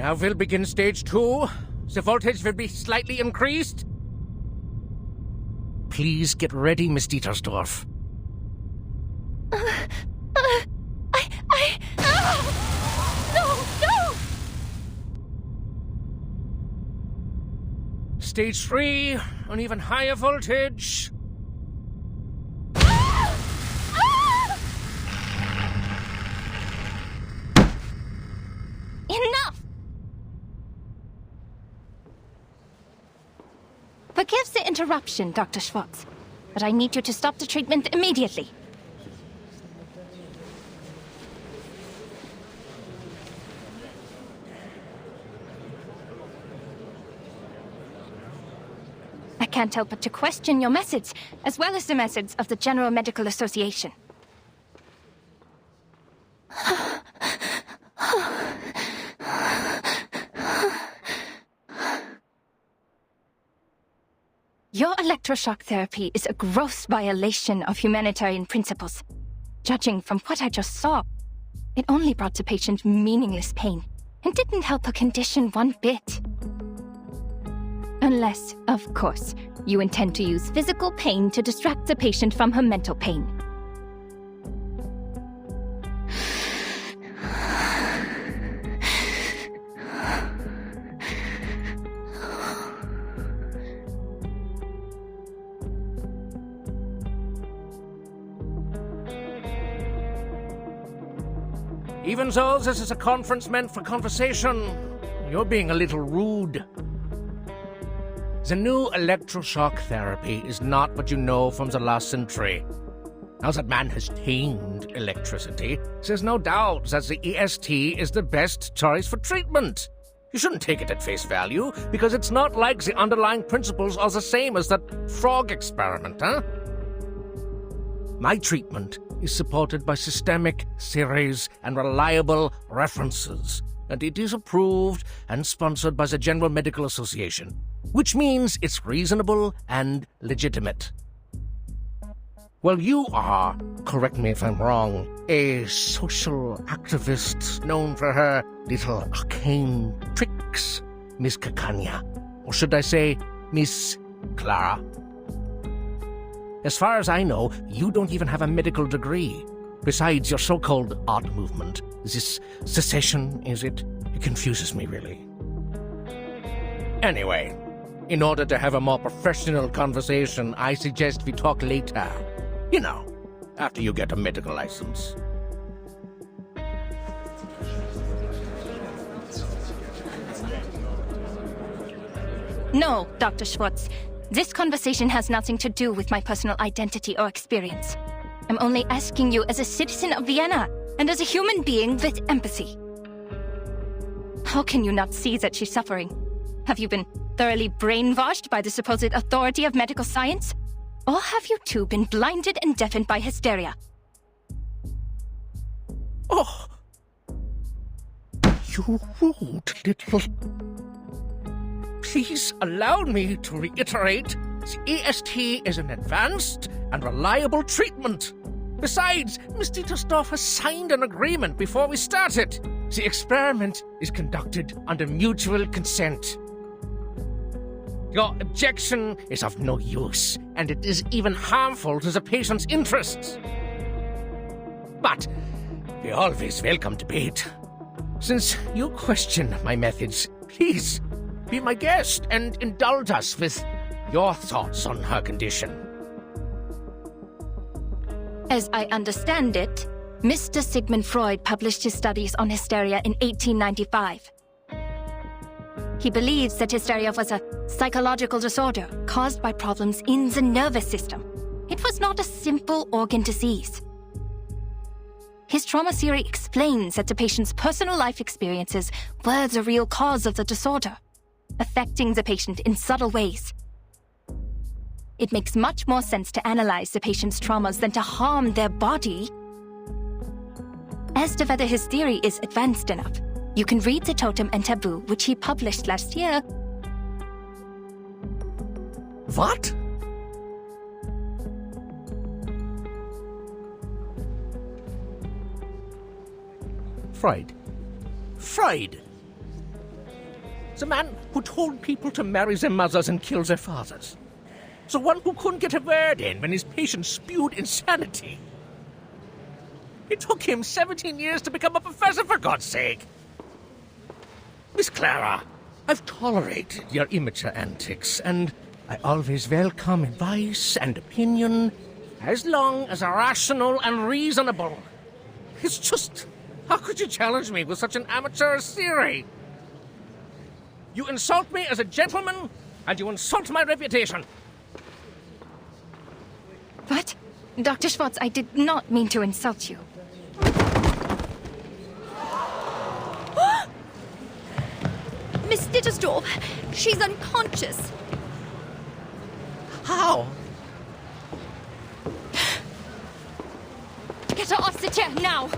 Now we'll begin stage 2. The voltage will be slightly increased. Please get ready, Miss Dietersdorf. No! Stage 3, an even higher voltage. Enough! Forgive the interruption, Dr. Schwartz, but I need you to stop the treatment immediately. I can't help but to question your methods, as well as the methods of the General Medical Association. Your electroshock therapy is a gross violation of humanitarian principles. Judging from what I just saw, it only brought the patient meaningless pain and didn't help her condition one bit. Unless, of course, you intend to use physical pain to distract the patient from her mental pain. Even though this is a conference meant for conversation, you're being a little rude. The new electroshock therapy is not what you know from the last century. Now that man has tamed electricity, there's no doubt that the EST is the best choice for treatment. You shouldn't take it at face value, because it's not like the underlying principles are the same as that frog experiment, huh? My treatment is supported by systemic theories and reliable references, and it is approved and sponsored by the General Medical Association, which means it's reasonable and legitimate. Well, you are, correct me if I'm wrong, a social activist known for her little arcane tricks, Miss Cacania. Or should I say, Miss Clara? As far as I know, you don't even have a medical degree. Besides your so-called art movement. This secession, is it? It confuses me, really. Anyway, in order to have a more professional conversation, I suggest we talk later. You know, after you get a medical license. No, Dr. Schwartz. This conversation has nothing to do with my personal identity or experience. I'm only asking you as a citizen of Vienna and as a human being with empathy. How can you not see that she's suffering? Have you been thoroughly brainwashed by the supposed authority of medical science? Or have you two been blinded and deafened by hysteria? Oh! You rude little... Please allow me to reiterate, the EST is an advanced and reliable treatment. Besides, Miss Dietersdorf has signed an agreement before we started. The experiment is conducted under mutual consent. Your objection is of no use, and it is even harmful to the patient's interests. But we always welcome debate. Since you question my methods, please be my guest and indulge us with your thoughts on her condition. As I understand it, Mr. Sigmund Freud published his studies on hysteria in 1895. He believes that hysteria was a psychological disorder caused by problems in the nervous system. It was not a simple organ disease. His trauma theory explains that the patient's personal life experiences were the real cause of the disorder, affecting the patient in subtle ways. It makes much more sense to analyze the patient's traumas than to harm their body. As to whether his theory is advanced enough, you can read The Totem and Taboo, which he published last year. What? Freud. Freud! The man who told people to marry their mothers and kill their fathers. The one who couldn't get a word in when his patients spewed insanity. It took him 17 years to become a professor, for God's sake. Miss Clara, I've tolerated your immature antics, and I always welcome advice and opinion, as long as they're rational and reasonable. It's just, how could you challenge me with such an amateur theory? You insult me as a gentleman, and you insult my reputation. What? Dr. Schwartz, I did not mean to insult you. Miss Dittersdorf, she's unconscious. How? Get her off the chair, now!